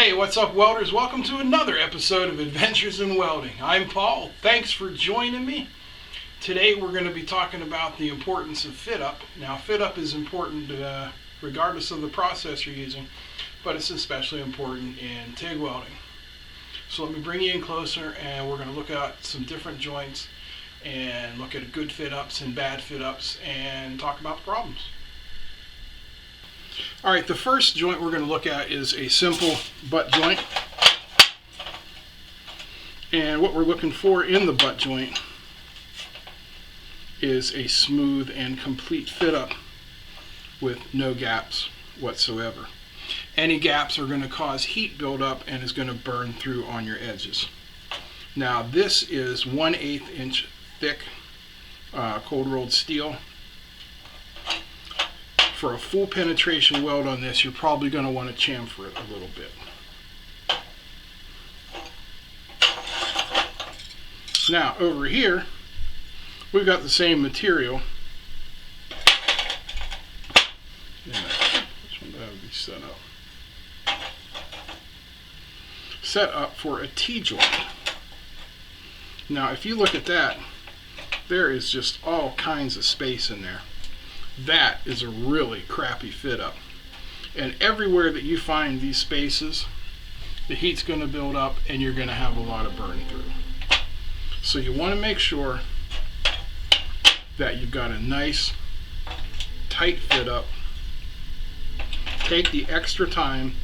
Hey, what's up, welders? Welcome to another episode of Adventures in Welding. I'm Paul. Thanks for joining me. Today we're going to be talking about the importance of fit-up. Now, fit-up is important regardless of the process you're using, but it's especially important in TIG welding. So let me bring you in closer, and we're going to look at some different joints and look at good fit-ups and bad fit-ups and talk about the problems. Alright, the first joint we're going to look at is a simple butt joint. And what we're looking for in the butt joint is a smooth and complete fit up with no gaps whatsoever. Any gaps are going to cause heat buildup and is going to burn through on your edges. Now this is 1/8 inch thick cold rolled steel. For a full penetration weld on this, you're probably going to want to chamfer it a little bit. Now over here, we've got the same material. Which one do I have to be set up? Set up for a T-joint. Now if you look at that, there is just all kinds of space in there. That is a really crappy fit up. And everywhere that you find these spaces, the heat's going to build up and you're going to have a lot of burn through. So you want to make sure that you've got a nice tight fit up. Take the extra time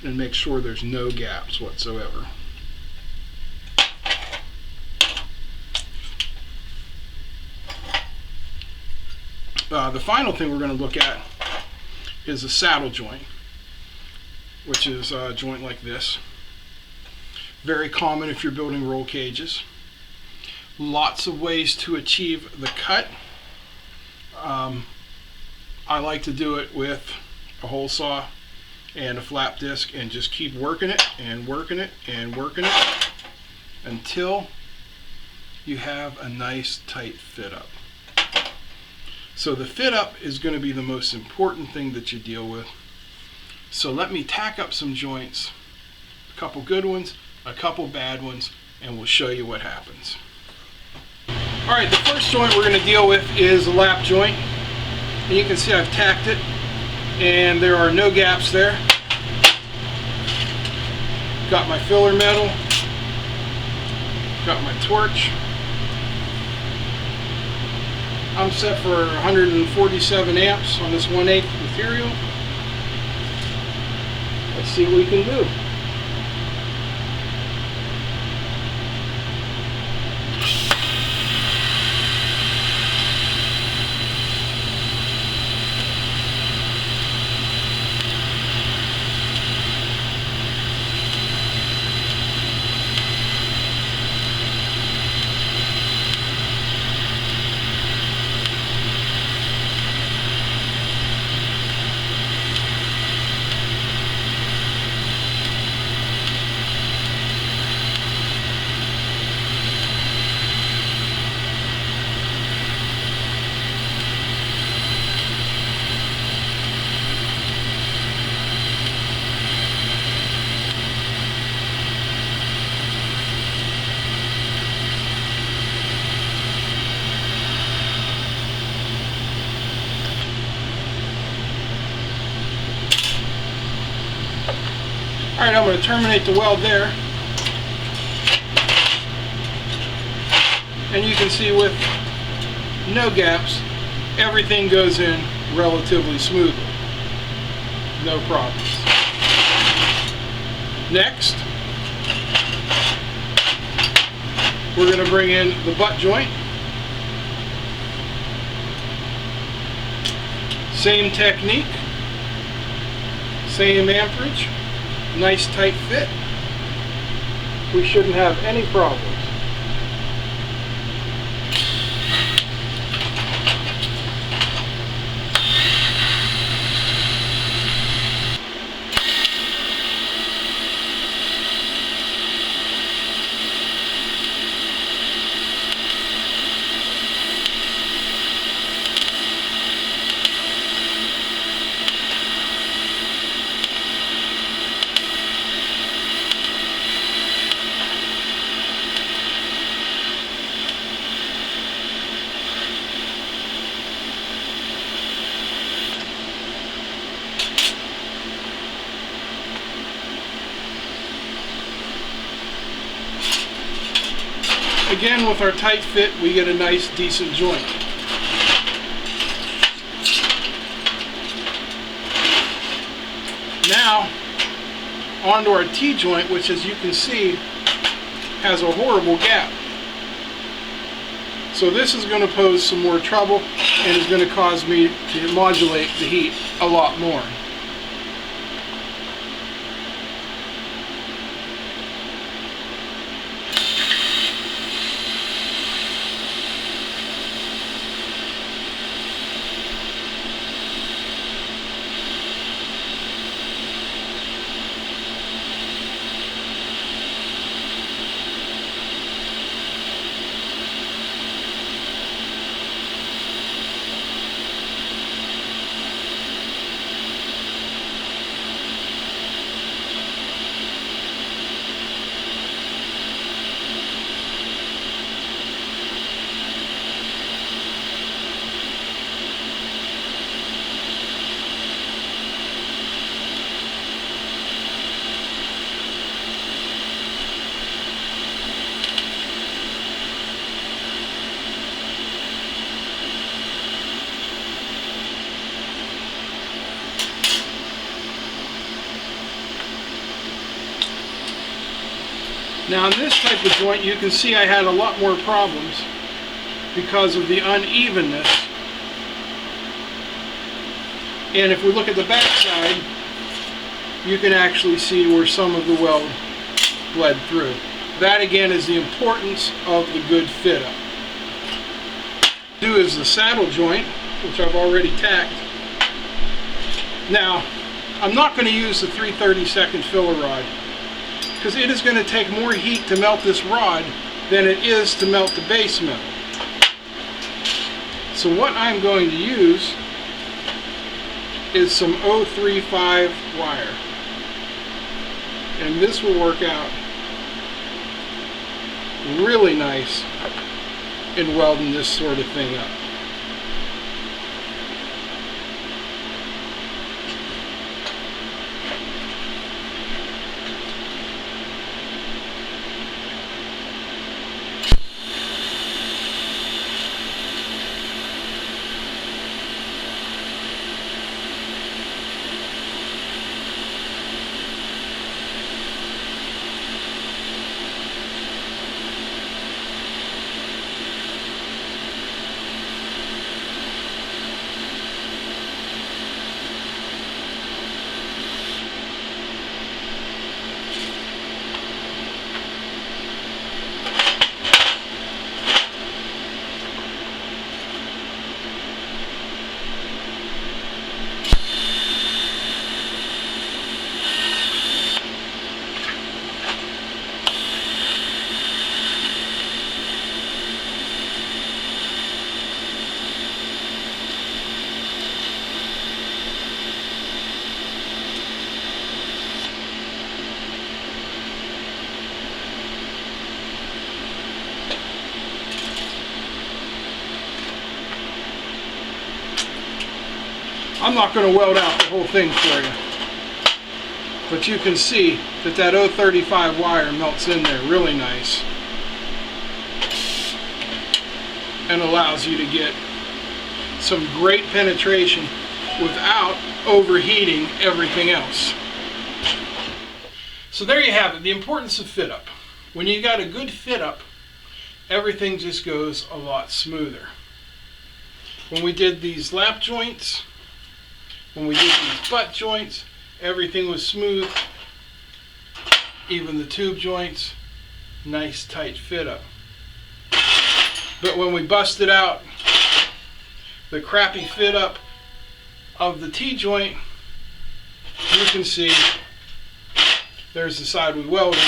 and make sure there's no gaps whatsoever. The final thing we're going to look at is a saddle joint, which is a joint like this. Very common if you're building roll cages. Lots of ways to achieve the cut. I like to do it with a hole saw and a flap disc and just keep working it and working it and working it until you have a nice tight fit up. So the fit up is going to be the most important thing that you deal with. So let me tack up some joints, a couple good ones, a couple bad ones, and we'll show you what happens. Alright, the first joint we're going to deal with is a lap joint. And you can see I've tacked it, and there are no gaps there. Got my filler metal, got my torch. I'm set for 147 amps on this 1/8 material. Let's see what we can do. Alright, I'm going to terminate the weld there. And you can see with no gaps, everything goes in relatively smoothly. No problems. Next, we're going to bring in the butt joint. Same technique, same amperage. Nice tight fit. We shouldn't have any problems. again, with our tight fit, we get a nice, decent joint. Now, onto our T-joint, which, as you can see, has a horrible gap. So this is going to pose some more trouble and is going to cause me to modulate the heat a lot more. Now in this type of joint, you can see I had a lot more problems because of the unevenness. And if we look at the back side, you can actually see where some of the weld bled through. That again is the importance of the good fit up. Do is the saddle joint, which I've already tacked. Now, I'm not going to use the 3/32 filler rod, because it is going to take more heat to melt this rod than it is to melt the base metal. So what I'm going to use is some 035 wire. And this will work out really nice in welding this sort of thing up. I'm not going to weld out the whole thing for you, but you can see that that 035 wire melts in there really nice and allows you to get some great penetration without overheating everything else. So there you have it, the importance of fit up. When you got a good fit up, everything just goes a lot smoother. When we did these lap joints, when we did these butt joints, everything was smooth. Even the tube joints, nice tight fit up. But when we busted out the crappy fit up of the T-joint, you can see there's the side we welded,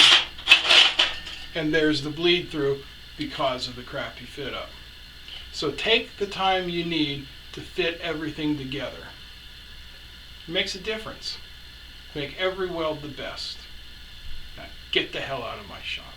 and there's the bleed through because of the crappy fit up. So take the time you need to fit everything together. It makes a difference. Make every weld the best. Now, get the hell out of my shop.